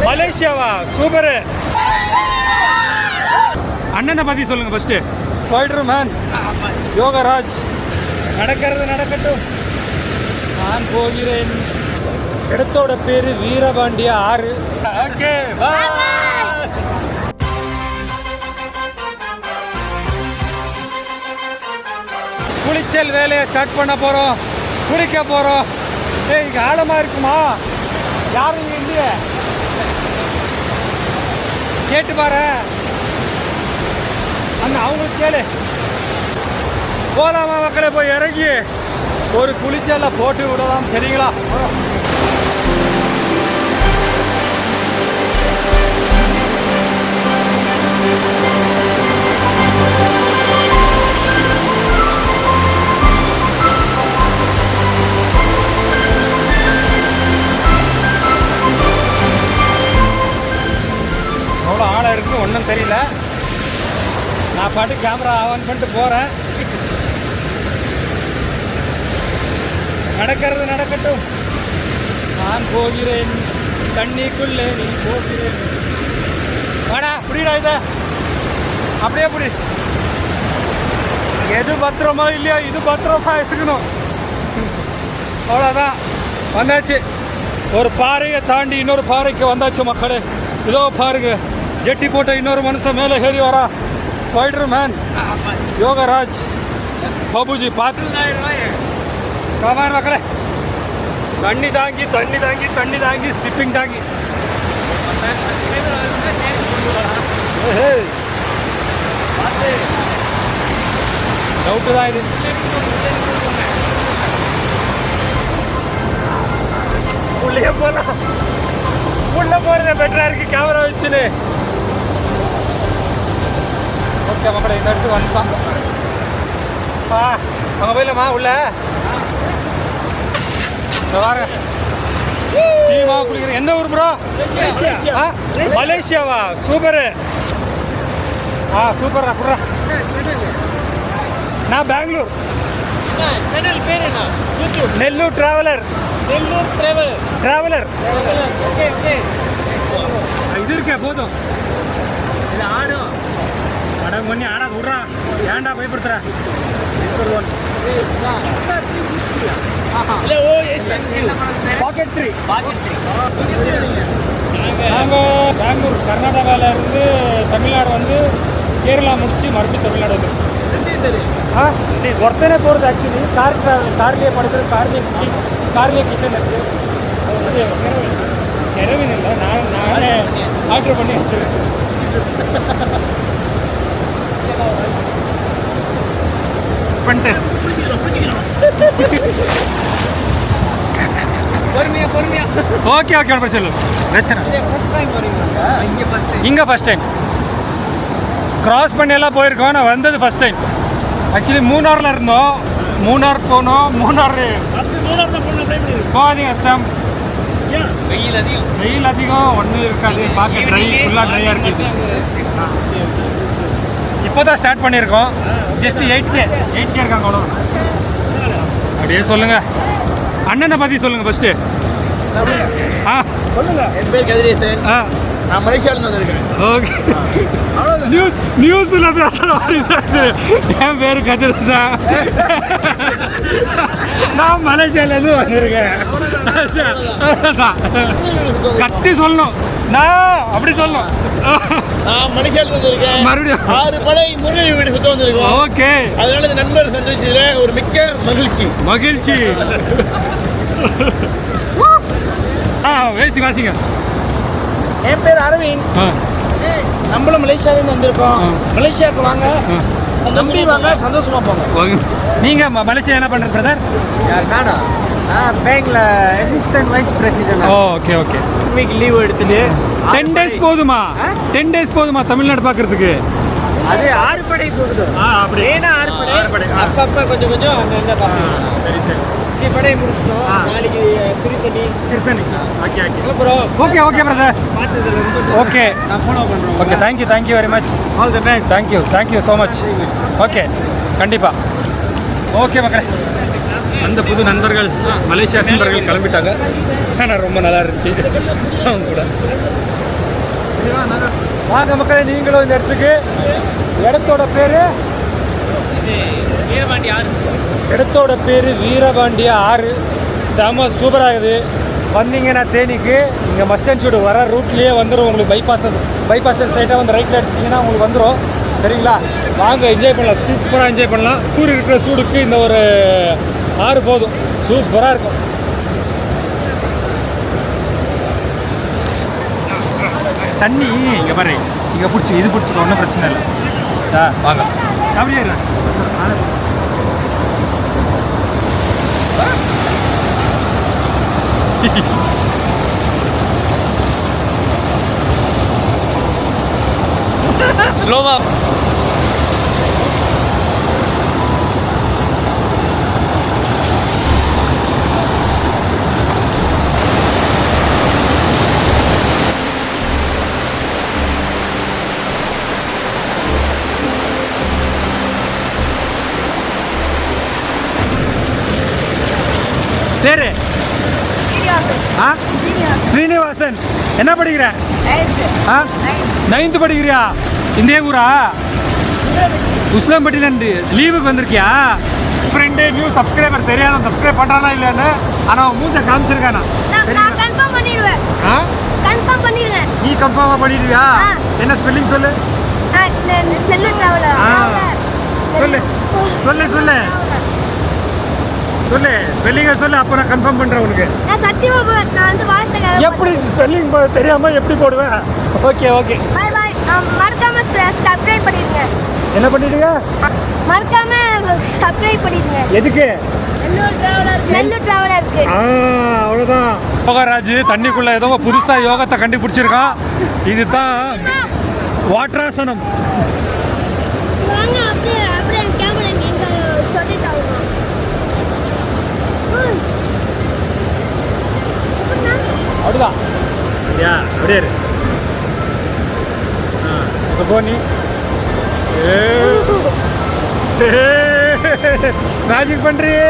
மலேசியாவா? Super. அண்ணனை பற்றி சொல்லுங்கள் ஃபஸ்ட்டு. Spider man Yogaraj. நடக்கிறது நடக்கட்டும், நான் போகிறேன். இடத்தோட பேர் வீரபாண்டிய ஆறு. ஓகே, குளிச்சல் வேலையை ஸ்டார்ட் பண்ண போகிறோம், குளிக்க போகிறோம். ஏய், இங்கே ஆழமாக இருக்குமா? யாரும் இங்கே இல்லையே, கேட்டு பாரு அண்ணா, அவங்களுக்கு கேளு. போலாமா மக்களை? போய் இறங்கி ஒரு குளிச்சல்ல போட்டு விடலாம், சரிங்களா? எவ்வளோ ஆழம் இருக்குது ஒன்றும் தெரியல. நான் பாட்டு கேமரா ஆன் பண்ணிட்டு போகிறேன். நடக்கிறது நடக்கட்டும், நான் போகிறேன். தண்ணிக்குள்ளே நீ போகிறேன். வாடா, புரியுடா, இதை அப்படியே புரி. எது பத்திரமா இல்லையா, இது பத்திரமா இருக்கணும். அவ்வளோதான், வந்தாச்சு. ஒரு பாறையை தாண்டி இன்னொரு பாறைக்கு வந்தாச்சு மக்களே. இதோ பாருங்க, ஜெட்டி போட்ட இன்னொரு மனுஷன் மேலே ஏறி வரா. Spider man Yogaraj Babuji. பார்த்து கமான் மக்களே. தண்ணி தாங்கி தண்ணி தாங்கி தண்ணி தாங்கி ஸ்டிப்பிங் தாங்கி. டவுட்டு தான் இது. உள்ளே போகலாம், உள்ள போறது பெட்டரா இருக்கு கேமரா வச்சுன்னு. ஓகே மக்களே, இந்த இடத்துக்கு வந்துட்டான். அங்கே போயிடலாமா உள்ள? வாங்க, டீமா குளிக்கிறேன். என்ன ஊர் ப்ரோ? மலேசியாவா? சூப்பரு. சூப்பர்ரா புட்ரா. நான் பெங்களூர். சேனல் பேர் என்ன? YouTube Nellore traveller. Nellore traveller. Okay okay. இது இருக்கே போதும். இது ஆடும். அடங்க பண்ணி ஆடா விட்றா. ஏன்டா பயப்படுத்துற? நாங்கள் பெங்களூர் கர்நாடகாவில் இருந்து தமிழ்நாடு வந்து கேரளா முடிச்சு மறுபடியும் தமிழ்நாடு வந்து ஒருத்தனே போகிறது. ஆக்சுவலி கார்லேயே படுக்கிறது, கார்லேயே கிச்சன் இருக்குது. இரவின் இல்லை, நானே ஆர்டர் பண்ணி வச்சுருக்கேன். ஓகே ஓகே, பிரச்சனை பிரச்சனை. இங்கே ஃபஸ்ட் டைம் கிராஸ் பண்ணி எல்லாம் போயிருக்கோம். நான் வந்தது ஃபஸ்ட் டைம். ஆக்சுவலி மூணாரில் இருந்தோம், மூணார் போனோம். மூணார் போகாதீங்க சாம், வெயில் அதிகம், ஒன்றும் இருக்காது. பார்க்க ட்ரை, ஃபுல்லாக ட்ரையாக இருக்குது. இப்போ தான் ஸ்டார்ட் பண்ணியிருக்கோம். ஜஸ்ட் 8K இருக்காங்க, அவ்வளோ. அப்படியே சொல்லுங்கள், அண்ணனை பற்றி சொல்லுங்கள் ஃபஸ்ட்டு. சொல்லுங்க. என் பேர் கதிரேசன். நான் மலேசியாவிலேருந்து வந்திருக்கேன். ஓகே, நியூஸில் பேசுகிறேன். என் பேர் கதிரேசன், நான் மலேசியாவிலேருந்து வந்திருக்கேன். கட்டி சொல்லணும், நான் அப்படி சொல்லணும். நான் மலேசியாவிலேருந்து வந்திருக்கேன். மறுபடியும் 6 படை முருகன் வீடு சுத்த வந்திருக்கோம். ஓகே, அதனால இந்த நண்பர் சந்திச்சதில் ஒரு மிக்க மகிழ்ச்சி. வேசி வாசிங்க. என் பேர் அரவிந்த். நம்மளும் மலேசியாவிலேருந்து வந்திருக்கோம். மலேசியாவுக்கு வாங்க, நம்பி வாங்க, சந்தோஷமா போங்க. நீங்கள் மலேசியா என்ன பண்ணுறது பிரதர்? நானா பேங்க்ல assistant vice president. Okay okay. Week leave எடுத்துட்டு 10 days போதுமா? 10 days போதுமா தமிழ்நாடு பார்க்கறதுக்கு? அது 6 படை போகுது. அப்படி ஏன்னா 6 படை அப்பப்போ கொஞ்சம் அங்கே பார்க்கலாம். சரி சரி, 5 படை முடிச்சிட்டோம். நாளைக்கு Tiruttani. Okay okay bro. Okay brother, பார்த்ததுல ரொம்ப ஓகே, நான் ஃபாலோ பண்ணுறோம். Okay, thank you very much. All the best. Thank you so much. Okay, கண்டிப்பாக. ஓகே மக்களே. அந்த புது நண்பர்கள் மலேசியா நண்பர்கள் கிளம்பிட்டாங்க. ஆனால் ரொம்ப நல்லா இருந்துச்சு அவங்க கூட. வாங்க மக்களே, நீங்களும் இந்த இடத்துக்கு. இடத்தோட பேர் வீரபாண்டி ஆறு. இடத்தோட பேர் வீரபாண்டிய ஆறு. செம சூப்பராகுது. வந்தீங்கன்னா தேனிக்கு இங்கே மஸ்டன் சூடு வர ரூட்லேயே வந்துடும் உங்களுக்கு. பைபாஸ் ஸ்ட்ரைட்டாக வந்து ரைட்டில் எடுத்தீங்கன்னா உங்களுக்கு வந்துடும். சரிங்களா? வாங்க என்ஜாய் பண்ணலாம், சூப்பராக என்ஜாய் பண்ணலாம். சூடு இருக்கிற சூடுக்கு இந்த ஒரு ஆறு போதும், சூப்பராக இருக்கும். தண்ணி இங்கே பாரு, இங்கே பிடிச்சி இது பிடிச்சிக்க ஒன்றும் பிரச்சனை இல்லை. வாங்க அப்படியே ஸ்லோவா. பேரு ஸ்ரீனிவாசன். என்ன படிக்கிற? 9th படிக்கிறியா? இந்த ஊரா? உஸ்லாம்பட்டியிலேருந்து லீவுக்கு வந்திருக்கியா? ஃப்ரெண்டு நியூ சப்ஸ்கிரைபர் தெரியாத சப்ஸ்கிரைப் பண்ணுறானா இல்லைன்னு, ஆனால் மூஞ்ச காமிச்சிருக்கானா? நீ கன்ஃபார்மாக பண்ணிடுவியா? என்ன ஸ்பெல்லிங் சொல்லு. சொல்லு சொல்லு சொல்லு சொல்லு ஸ்பெல்லிங்கை சொல்லு, அப்போ நான் கன்ஃபார்ம் பண்ணுறேன் உனக்கு. எப்படி ஸ்பெல்லிங் தெரியாமல் எப்படி போடுவேன்? ஓகே ஓகே, மறக்காம சப்ஸ்கிரைப் பண்ணிடுங்க. என்ன பண்ணிடுங்க? மறக்காம சப்ஸ்கிரைப் பண்ணிடுங்க. எதுக்கு? நெல்லூர் டிராவலருக்கு. அவ்வளோதான். யோகராஜ் தண்ணிக்குள்ள ஏதோ புதுசாக யோகத்தை கண்டுபிடிச்சிருக்கான். இதுதான் வாட்டராசனம். வாங்க அப்படியே அப்படியே கேமரா எங்க சொல்லிட்டாங்க. அப்படிதான் யா, அப்படியே இரு. இப்போ போனி மேஜிக் பண்ணுறியே,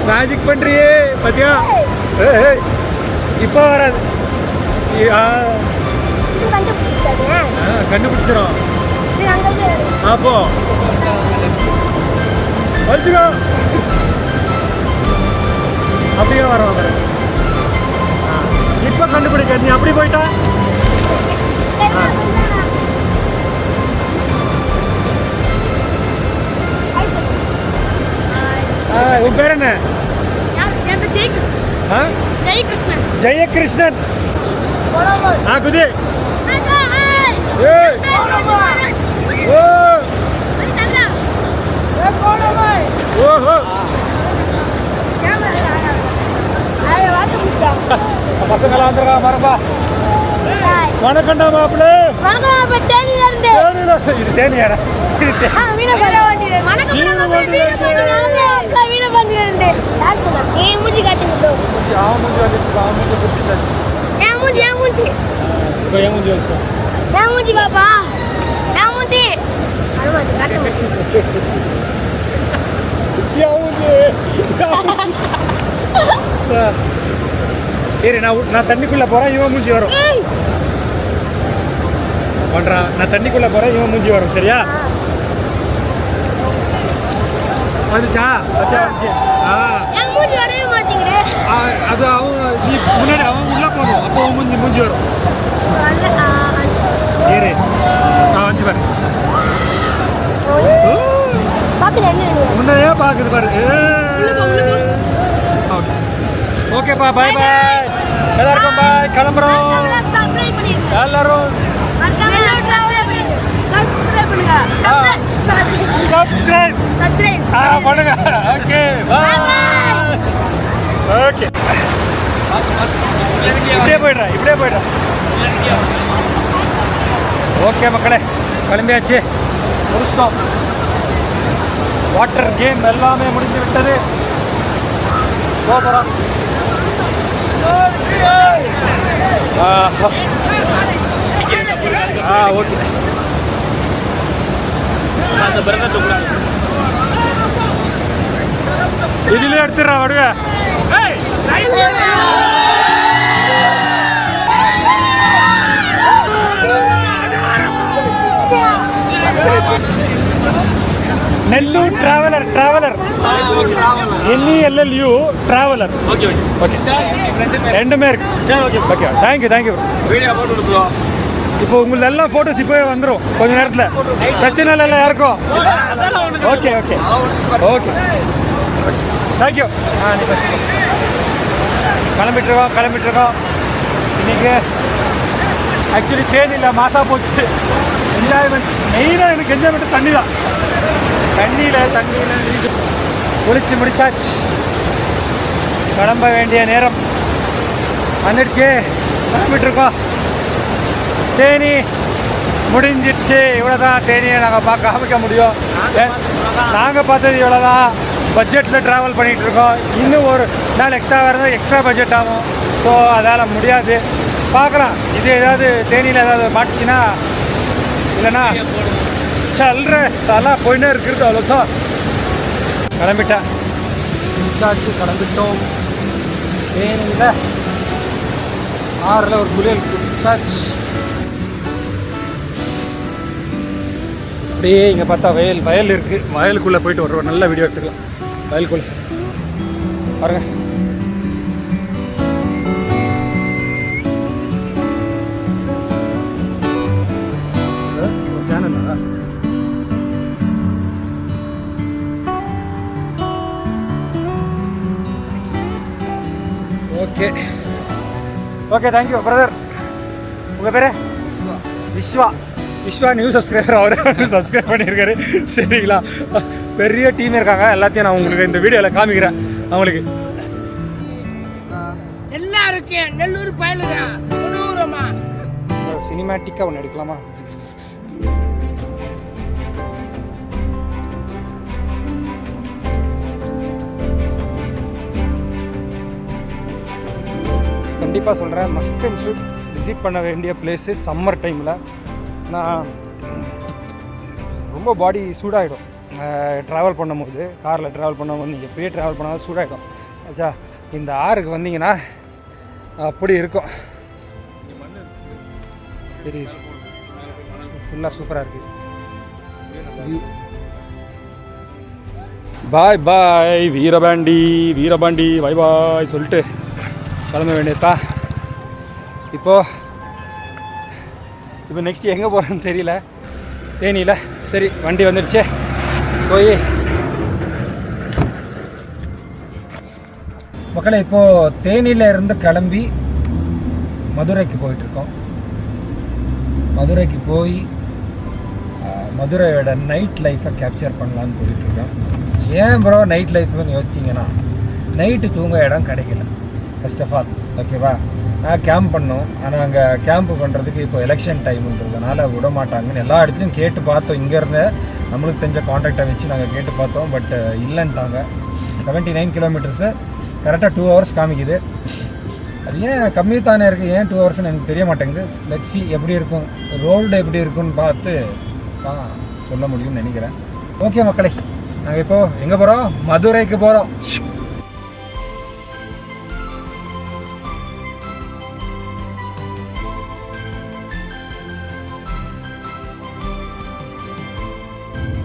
மேஜிக் பண்ணுறியே பார்த்தியா? இப்போ வராது. கண்டுபிடிச்சிடும். அப்போ வச்சுக்கோ, அப்படியே வரோம். இப்போ கண்டுபிடிக்க நீ அப்படி போயிட்டா. உன் பேர் என்ன? ஜெயகிருஷ்ணன். குதி. ஓஹோ, பசங்களா வந்துருக்கா மரப்பா. வணக்கம்டா மாப்பிள்ளை. இது தேனியாடா? சரி, நான் தண்ணிக்குள்ள போறேன், இவன் மூஞ்சி வரும். பண்றான், நான் தண்ணிக்குள்ள போறேன், இவன் மூஞ்சி வரும். சரியா? வந்துச்சா? வந்துச்சு. அது அவன் நீ முன்னாடி அவன் உள்ள போகணும், அப்போ மூஞ்சி வரும். சரி, வந்து பாரு. முன்னையே பாக்குது பாரு. ஓகேப்பா, பாய் பாய் எல்லாருக்கும், பாய். கிளம்புறோம் எல்லாரும். சப்ஸ்கிரைப் பண்ணுங்க. ஓகே, பாய். ஓகே, இப்படியே போய்டுறேன். ஓகே மக்களே, கிளம்பியாச்சு, முடிச்சிட்டோம். வாட்டர் கேம் எல்லாமே முடிஞ்சு விட்டது. போகிறோம். ஓகே, இதுல எடுத்துடுறா வடுவ. Nellore traveller NELLU traveller. Okay ரெண்டுமே இருக்கு. Okay thank you. இப்போ உங்களுக்கு எல்லா ஃபோட்டோஸ் இப்போவே வந்துடும் கொஞ்ச நேரத்தில். பிரச்சனை இல்லை யாருக்கும். Okay thank you. கிளம்பிட்டுருக்கோம். இன்னைக்கு ஆக்சுவலி தேனியில் மாசா போச்சு. என்ஜாய்மெண்ட் மெயினாக எனக்கு என்ஜாய்மெண்ட் தண்ணி தான். தண்ணியில் குளிச்சு முடிச்சாச்சு. கிளம்ப வேண்டிய நேரம் வந்துடுச்சு. கிளம்பிட்டுருக்கோம். தேனி முடிஞ்சிடுச்சு. இவ்வளோதான் தேனியை நாங்கள் காமிக்க முடியும். நாங்கள் பார்த்தது இவ்வளோதான். பட்ஜெட்டில் ட்ராவல் பண்ணிகிட்ருக்கோம். இன்னும் ஒரு நாள் எக்ஸ்ட்ரா பட்ஜெட் ஆகும். ஸோ அதால் முடியாது. பார்க்கலாம். இது ஏதாவது தேனியில் ஏதாவது மாட்டுச்சுன்னா, இல்லைன்னா சல்ற சலா போயின்னே இருக்கிறது. அவ்வளோதான். கிளம்பிட்டோம். தேனியில் ஆறில் ஒரு குளியல் குடிச்சாச்சு. அப்படியே இங்கே பார்த்தா வயல் இருக்குது. வயலுக்குள்ளே போயிட்டு ஒரு நல்ல வீடியோ எடுத்துக்கலாம். வயலுக்குள்ளே பாருங்க. ஒரு சேனல் ஓகே தேங்க்யூ பிரதர். உங்கள் பேர்? Vishwa new subscriber. அவர் சப்ஸ்கிரைப் பண்ணியிருக்காரு. சரிங்களா? பெரிய டீம் இருக்காங்க. எல்லாத்தையும் நான் உங்களுக்கு இந்த வீடியோவில் காமிக்கிறேன். அவங்களுக்கு என்ன இருக்கு நெல்லூர் பயலுங்க சினிமேட்டிக்காக ஒன்று எடுக்கலாமா? கண்டிப்பாக சொல்கிறேன். மஸ்ட் அண்ட் ஷுட் விசிட் பண்ண வேண்டிய பிளேஸு சம்மர் டைமில். நான் ரொம்ப பாடி சூடாகிடும் ட்ராவல் பண்ணும்போது. காரில் ட்ராவல் பண்ணும்போது நீங்கள் எப்படியே ட்ராவல் பண்ணாலும் சூடாகிடும். ஆச்சா, இந்த ஆறுக்கு வந்தீங்கன்னா அப்படி இருக்கும். சரி, ஃபுல்லாக சூப்பராக இருக்குது. பாய் வீரபாண்டி பாய் சொல்லிட்டு கிளம்ப வேண்டியதா. இப்போ நெக்ஸ்ட் எங்கே போகிறேன்னு தெரியல. தேனியில் சரி வண்டி வந்துடுச்சு. போய் மக்களே இப்போது தேனியில் இருந்து கிளம்பி மதுரைக்கு போயிட்டுருக்கோம். மதுரைக்கு போய் மதுரையோட நைட் லைஃப்பை கேப்சர் பண்ணலான்னு போயிட்டுருக்கோம். ஏன் ப்ரோ நைட் லைஃப்னு யோசிச்சிங்கன்னா, நைட்டு தூங்க இடம் கிடைக்கல ஃபர்ஸ்ட் ஆஃப் ஆல். ஓகேவா? நான் கேம்ப் பண்ணோம். ஆனால் அங்கே கேம்ப் பண்ணுறதுக்கு இப்போ எலெக்ஷன் டைம்ன்றதுனால விட மாட்டாங்கன்னு எல்லா இடத்துலையும் கேட்டு பார்த்தோம். இங்கேருந்து நம்மளுக்கு தெரிஞ்ச கான்டாக்டை வச்சு நாங்கள் கேட்டு பார்த்தோம். பட் இல்லைன்ட்டாங்க. 79 கிலோமீட்டர்ஸு கரெக்டாக 2 ஹவர்ஸ் காமிக்குது. அது ஏன் கம்மி தானே இருக்குது, ஏன் 2 ஹவர்ஸ்னு எனக்கு தெரிய மாட்டேங்குது. லெட்ஸ் see எப்படி இருக்கும், ரோடு எப்படி இருக்குன்னு பார்த்து தான் சொல்ல முடியும்னு நினைக்கிறேன். ஓகே மக்களே, நாங்கள் இப்போது எங்கே போகிறோம்? மதுரைக்கு போகிறோம்.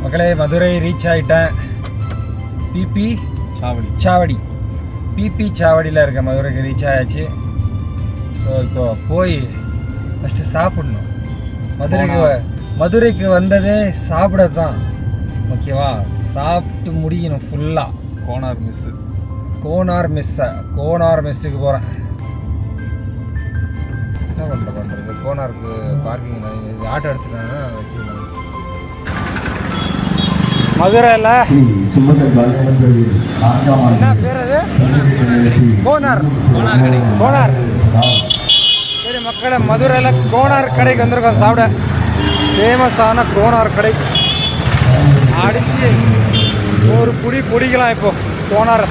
மக்களே மதுரை ரீச் ஆகிட்டேன். பிபி சாவடியில் இருக்க மதுரைக்கு ரீச் ஆயாச்சு. ஸோ இப்போ போய் ஃபஸ்ட்டு சாப்பிடணும். மதுரைக்கு வந்ததே சாப்பிட தான். ஓகேவா? சாப்பிட்டு முடியணும் ஃபுல்லாக. கோனார் மெஸ்ஸுக்கு போகிறேன். என்ன பண்ணுறது? கோனாருக்கு பார்க்கிங் ஆட்டோ எடுத்துட்டாங்க வச்சு. மதுரையில் என்ன பேர் அது? கோனார். சரி மக்களை, மதுரையில் கோனார் கடைக்கு வந்திருக்கோம் சாப்பிட. ஃபேமஸான கோனார் கடை. அடிச்சு ஒரு பிடிக்கலாம் இப்போ கோனார்.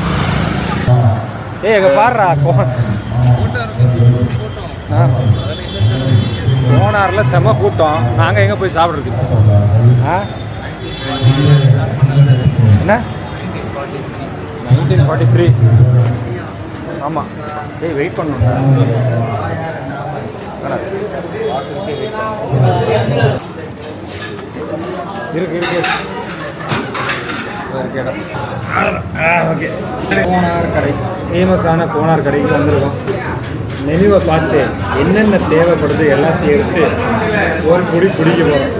எங்க பாடுறா கோனாரில் செம கூட்டம். நாங்கள் எங்கே போய் சாப்பிட்றது? என்ன 1943. ஆமாம். ஏய் வெயிட் பண்ணணும்டா. இருக்கு இடம். ஓகே, கோனார் கடை, ஃபேமஸான கோனார் கடைக்கு வந்திருக்கோம். மெனுவை பார்த்து என்னென்ன தேவைப்படுது எல்லாத்தையும் எடுத்து ஒரு பிடி பிடிக்க போகிறோம்.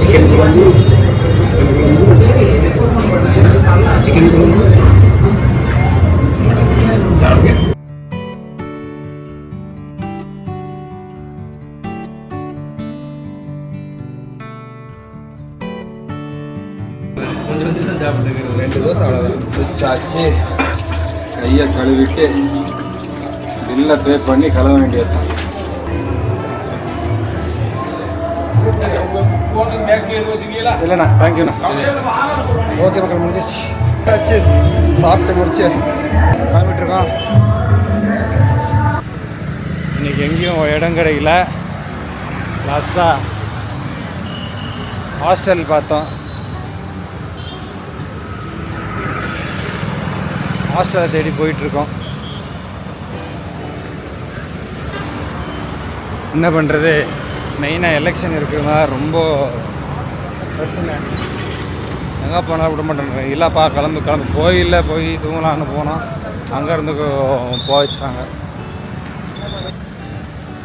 சிக்கன் குழம்பு, சாப்பிடுங்க. ரெண்டு தோசை அவ்வளோதான். குச்சாச்சு, கையை கழுவிட்டு பில்லை பே பண்ணி கழுவ வேண்டியது தான். இல்லைண்ணா, தேங்க்யூண்ணா. ஓகே மக்கள், முடிஞ்சிச்சு. சாப்பிட்டு முடிச்சு கிளம்பிட்டுருக்கோம். இன்றைக்கி எங்கேயும் இடம் கிடைக்கல. லாஸ்ட்டாக ஹாஸ்டல் பார்த்தோம். ஹாஸ்டலை தேடி போயிட்டுருக்கோம். என்ன பண்ணுறது, மெயினாக எலெக்ஷன் இருக்கிறதுனால ரொம்ப பிரச்சனை. எங்கே போனாலும் விட மாட்டேன். இல்லைப்பா கிளம்பு கோயிலில் போய் தூங்கலான்னு போனோம். அங்கேருந்து போயிச்சாங்க.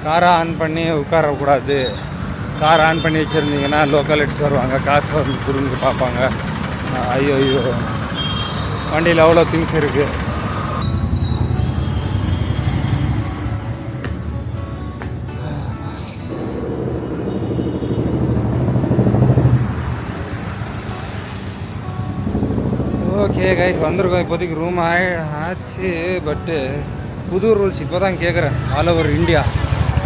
காரை ஆன் பண்ணி உட்காரக்கூடாது. கார் ஆன் பண்ணி வச்சுருந்தீங்கன்னா லோக்கலிட்ஸ் வருவாங்க, காசு வந்து குறுங்க பார்ப்பாங்க. ஐயோ வண்டியில் அவ்வளோ திங்ஸ் இருக்குது. ஓகே கைஸ், வந்திருக்கோம். இப்போதைக்கு ரூம் ஆச்சு. பட்டு புது ரூல்ஸ் இப்போ தான் கேட்குறேன். All over India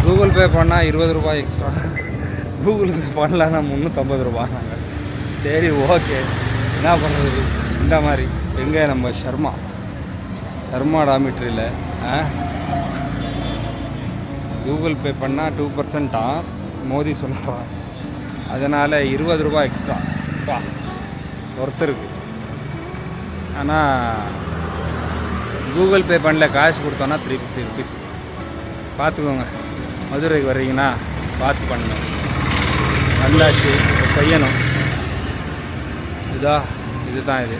Google Pay பண்ணால் 20 ரூபாய் எக்ஸ்ட்ரா, கூகுள் பே பண்ணலான்னா 350 ரூபாய்னாங்க. சரி ஓகே, என்ன பண்ணுறது. இந்த மாதிரி எங்கே நம்ம ஷர்மா டாமிட்ரியில் கூகுள் பே பண்ணால் 2% மோடி சொல்லுவா. அதனால் 20 ரூபாய் எக்ஸ்ட்ரா ஒருத்தருக்கு. ஆனால் கூகுள் பே பண்ணல, காசு கொடுத்தோன்னா 350 ருபீஸ். பார்த்துக்கோங்க, மதுரைக்கு வர்றீங்கன்னா பார்த்து பண்ணணும். வந்தாச்சு, செய்யணும். இதுதான் இது.